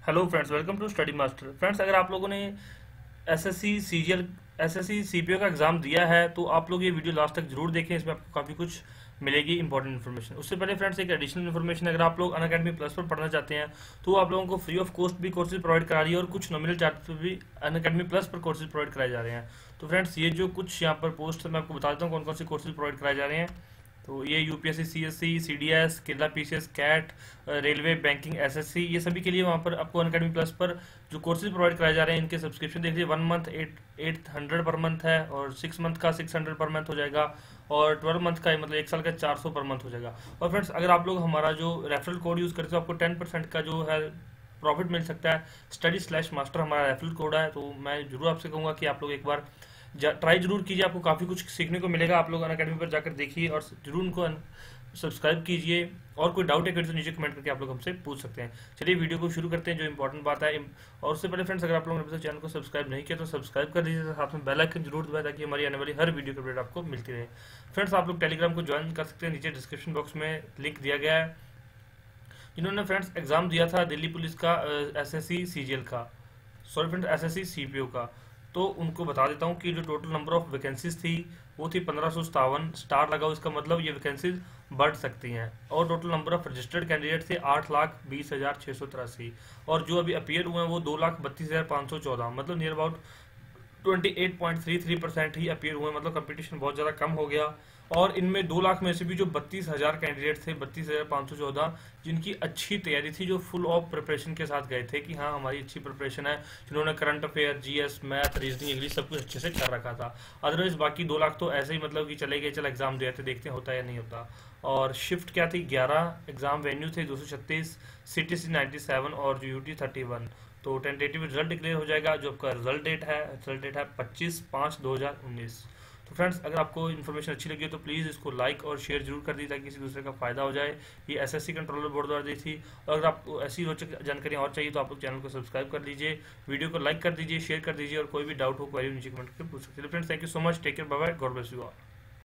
Hello friends, welcome to study master. Friends, अगर आप लोगों ने एसएससी सीजीएल एसएससी सीपीओ का एग्जाम दिया है तो आप लोग ये वीडियो लास्ट तक जरूर देखें। इसमें आपको काफ़ी कुछ मिलेगी इंपॉर्टेंट इन्फॉर्मेशन। उससे पहले फ्रेंड्स एक एडिशनल इन्फॉर्मेशन, अगर आप लोग अनअकैडमी प्लस पर पढ़ना चाहते हैं तो आप लोगों को फ्री ऑफ कॉस्ट भी कोर्सेज प्रोवाइड करा रही है और कुछ नॉमिनल चार्ज पर भी अनअकैडमी प्लस पर कोर्सेज प्रोवाइड कराए जा रहे हैं। तो फ्रेंड्स ये जो कुछ यहाँ पर पोस्ट मैं आपको बता देता हूँ कौन कौन से कोर्सेज प्रोवाइड कराए जा रहे हैं। तो ये UPSC, CSC, CDS, Kerala PCS, CAT, railway, banking, SSC, ये सभी के लिए वहाँ पर आपको अनअकैडमी प्लस पर जो कोर्सेज प्रोवाइड कराए जा रहे हैं इनके सब्सक्रिप्शन देख लीजिए। 1 मंथ 800 पर मंथ है और 6 मंथ का 600 पर मंथ हो जाएगा और 12 मंथ का मतलब 1 साल का 400 पर मंथ हो जाएगा। और फ्रेंड्स अगर आप लोग हमारा जो रेफरल कोड यूज़ करते हो आपको 10% का जो है प्रॉफिट मिल सकता है। स्टडी/मास्टर हमारा रेफरल कोड है, तो मैं जरूर आपसे कहूँगा कि आप लोग एक बार ट्राई जरूर कीजिए। आपको काफ़ी कुछ सीखने को मिलेगा। आप लोग अनअकैडमी पर जाकर देखिए और जरूर उनको सब्सक्राइब कीजिए। और कोई डाउट है तो नीचे कमेंट करके आप लोग हमसे पूछ सकते हैं। चलिए वीडियो को शुरू करते हैं, जो इंपॉर्टेंट बात है। और उससे पहले फ्रेंड्स, अगर आप लोगों ने चैनल को सब्सक्राइब नहीं किया तो सब्सक्राइब कर दीजिए, साथ में बेल आइकन जरूर दबाएं ताकि हमारी आने वाली हर वीडियो की अपडेट आपको मिलती रहे। फ्रेंड्स आप लोग टेलीग्राम को ज्वाइन कर सकते हैं, नीचे डिस्क्रिप्शन बॉक्स में लिंक दिया गया है। जिन्होंने फ्रेंड्स एग्जाम दिया था दिल्ली पुलिस का एसएससी सीजीएल का, सॉरी फ्रेंड्स एसएससी सीपीओ का, तो उनको बता देता हूँ कि जो टोटल नंबर ऑफ वैकेंसीज थी वो थी 1557। स्टार लगाओ, इसका मतलब ये वैकेंसीज बढ़ सकती हैं। और total number of registered candidate थे 8,20,683 और जो अभी अपीयर हुए हैं वो 2,32,514, मतलब नियर अबाउट 28.33% ही अपीयर हुए। मतलब कंपटीशन बहुत ज़्यादा कम हो गया। और इनमें 2 लाख में से भी जो 32,000 कैंडिडेट थे, 32,514, जिनकी अच्छी तैयारी थी, जो फुल ऑफ प्रिपरेशन के साथ गए थे कि हाँ हमारी अच्छी प्रिपरेशन है, जिन्होंने current affair, GS, math, reasoning, English सब कुछ अच्छे से कर रखा था। अदरवाइज बाकी 2 लाख तो ऐसे ही मतलब कि चले गए, चल एग्जाम दिए थे, देखते हैं होता है या नहीं होता। और शिफ्ट क्या थी, 11 एग्जाम वेन्यू थे, 236, सीटीसी 97 और जो यूटी 31। तो टेंटेटिव रिजल्ट डिक्लेयर हो जाएगा। जो आपका रिजल्ट डेट है 25/5/2019। तो फ्रेंड्स अगर आपको इन्फॉर्मेशन अच्छी लगी हो तो प्लीज़ इसको लाइक और शेयर जरूर कर दीजिए ताकि किसी दूसरे का फायदा हो जाए। ये एसएससी कंट्रोलर बोर्ड द्वारा दी थी। और अगर आपको ऐसी रोचक जानकारी और चाहिए तो आप लोग चैनल को सब्सक्राइब कर लीजिए, वीडियो को लाइक कर दीजिए, शेयर कर दीजिए और कोई भी डाउट हो क्वेरी नीचे कमेंट करके पूछ सकते हैं। Friends thank you so much, take care, bye bye, God bless you all.